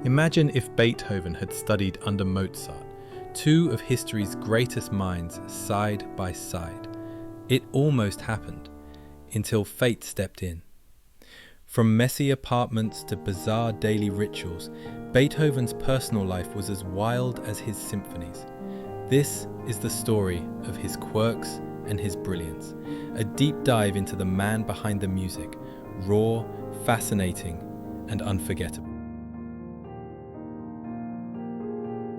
Imagine if Beethoven had studied under Mozart, two of history's greatest minds side by side. It almost happened, until fate stepped in. From messy apartments to bizarre daily rituals, Beethoven's personal life was as wild as his symphonies. This is the story of his quirks and his brilliance, a deep dive into the man behind the music, raw, fascinating, and unforgettable.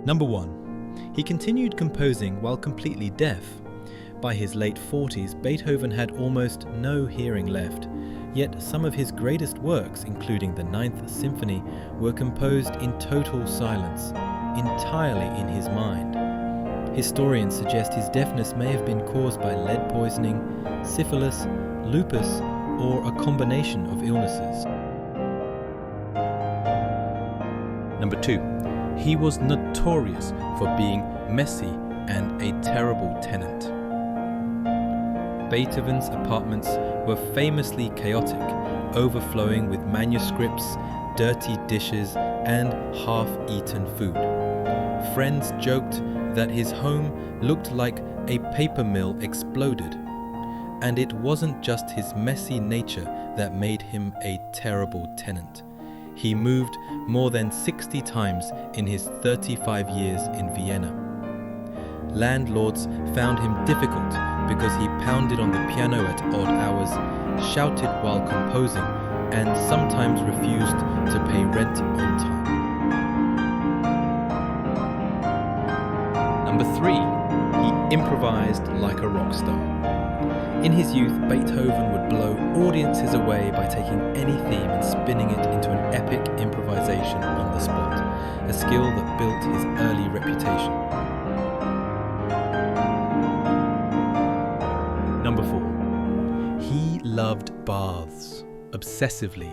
Number 1. He continued composing while completely deaf. By his late 40s, Beethoven had almost no hearing left, yet some of his greatest works, including the Ninth Symphony, were composed in total silence, entirely in his mind. Historians suggest his deafness may have been caused by lead poisoning, syphilis, lupus, or a combination of illnesses. Number 2. He was notorious for being messy and a terrible tenant. Beethoven's apartments were famously chaotic, overflowing with manuscripts, dirty dishes, and half-eaten food. Friends joked that his home looked like a paper mill exploded, and it wasn't just his messy nature that made him a terrible tenant. He moved more than 60 times in his 35 years in Vienna. Landlords found him difficult because he pounded on the piano at odd hours, shouted while composing, and sometimes refused to pay rent on time. Number 3. He improvised like a rock star. In his youth, Beethoven would blow audiences away by taking any theme and spinning it into an epic improvisation on the spot, a skill that built his early reputation. Number 4. He loved baths, obsessively.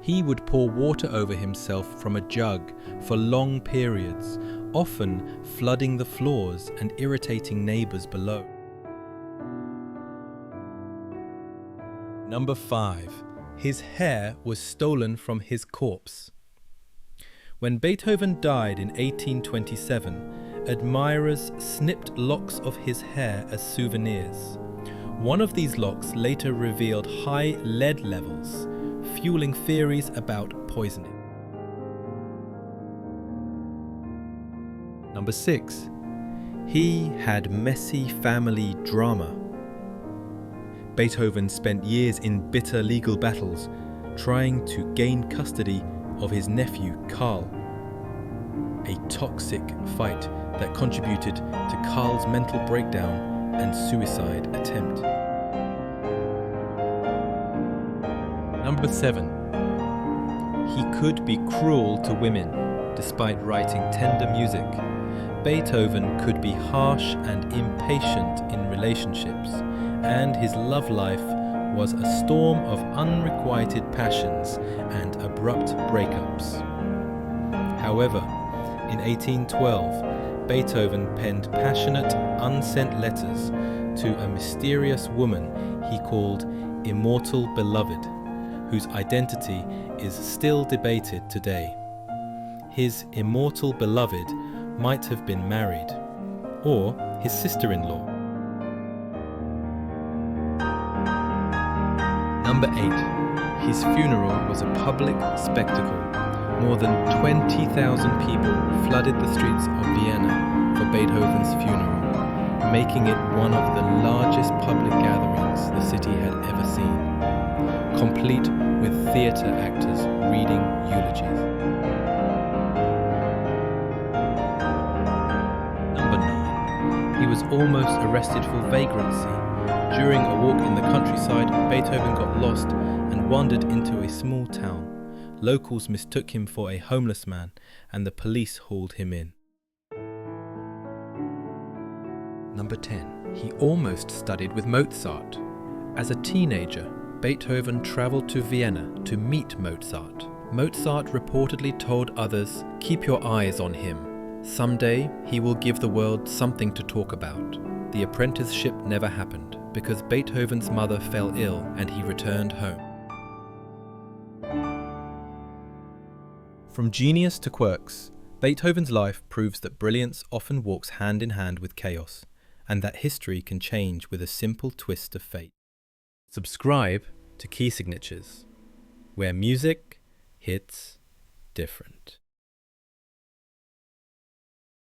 He would pour water over himself from a jug for long periods, often flooding the floors and irritating neighbors below. Number 5. His hair was stolen from his corpse. When Beethoven died in 1827, admirers snipped locks of his hair as souvenirs. One of these locks later revealed high lead levels, fueling theories about poisoning. Number 6. He had messy family drama. Beethoven spent years in bitter legal battles, trying to gain custody of his nephew Karl. A toxic fight that contributed to Karl's mental breakdown and suicide attempt. Number 7. He could be cruel to women, despite writing tender music. Beethoven could be harsh and impatient in relationships, and his love life was a storm of unrequited passions and abrupt breakups. However, in 1812, Beethoven penned passionate, unsent letters to a mysterious woman he called Immortal Beloved, whose identity is still debated today. His immortal beloved might have been married, or his sister-in-law. Number 8. His funeral was a public spectacle. More than 20,000 people flooded the streets of Vienna for Beethoven's funeral, making it one of the largest public gatherings the city had ever seen, complete with theatre actors reading eulogies. Number 9. He was almost arrested for vagrancy. During a walk in the countryside, Beethoven got lost and wandered into a small town. Locals mistook him for a homeless man, and the police hauled him in. Number 10. He almost studied with Mozart. As a teenager, Beethoven traveled to Vienna to meet Mozart. Mozart reportedly told others, "Keep your eyes on him. Someday he will give the world something to talk about." The apprenticeship never happened because Beethoven's mother fell ill and he returned home. From genius to quirks, Beethoven's life proves that brilliance often walks hand in hand with chaos, and that history can change with a simple twist of fate. Subscribe to Key Signatures, where music hits different.